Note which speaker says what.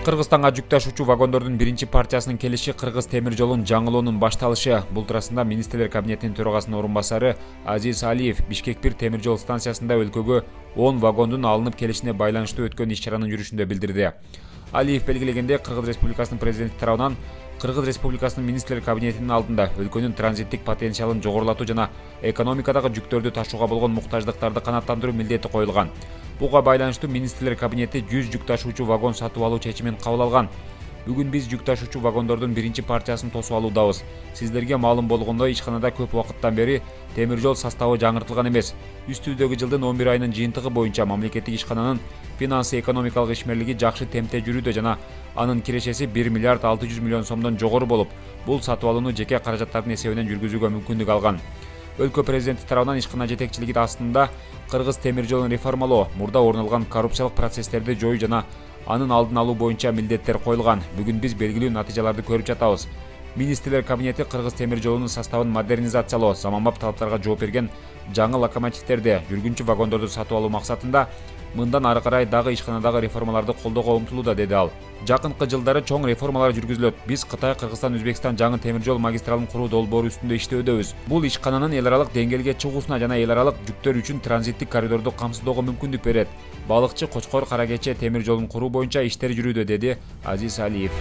Speaker 1: Кыргызстанга жүк ташуучу вагондордун биринчи партиясынын келиши Кыргыз темир жолун жаңылоонун башталышы. Бул туурасында министрлер кабинетинин төрагасынын орун басары Азиз Алиев Бишкек-1 темир жол станциясында өлкөгө 10 вагондун алынып келишине байланыштуу өткөн иш-чаранын жүрүшүндө билдирди. Алиев белгилегендей, Кыргыз Республикасынын президенти тарабынан Кыргыз Республикасынын министрлер кабинетинин алдында өлкөнүн транзиттик потенциалын жогорулатуу жана экономикадагы жүктөрдү ташууга болгон муктаждыктарды канааттандыруу милдети коюлган. Буга байланыштуу министрлер кабинети 100 жүк ташуучу вагон сатып алуу чечимин кабыл алган. Бүгүн биз жүк ташуучу вагондордун биринчи партиясын тосуп алуудабыз. Сиздерге маалым болгондой, ишканада көп убакыттан бери темир жол составы жаңыртылган эмес. Үстүбүздөгү жылдын 11 айынын жыйынтыгы боюнча мамлекеттик ишкананын финансы экономикалык ишмерлиги жакшы темпте жүрүүдө жана анын кирешеси 1 миллиард 600 миллион сомдон жогору болуп, бул сатып алууну жеке каражаттардын эсебинен жүргүзүүгө мүмкүндүк алган. Өлкө президенти тарабынан ишкана жетекчилиги астында Кыргыз темир жолун реформалоо, мурда орун алган коррупциялык процесстерди жоюу жана анын алдын алуу боюнча милдеттер коюлган. Бүгүн биз белгилүү натыйжаларды көрүп жатабыз. Министрлер кабинети Кыргыз темир жолунун составын модернизациялоо, заманбап талаптарга жооп берген жаңы локомотивдерди, жүргүнчү вагондорду сатып алуу максатында мындан ары карай дагы ишканадагы реформаларды колдоого умтулууда, деди ал. Жакынкы жылдары чоң реформалар жүргүзүлөт. Биз Кытай, Кыргызстан, Өзбекстан жаңы темир жол магистралын куруу долбоору үстүндө иштөөдөбүз. Бул ишкананын эл аралык деңгээлге чыгуусуна жана эл аралык жүктөр үчүн транзиттик коридорду камсыздоого мүмкүндүк берет. Балыкчы Кочкор Каракече темир жолун куруу боюнча иштер жүрүүдө, деди Азиз Алиев.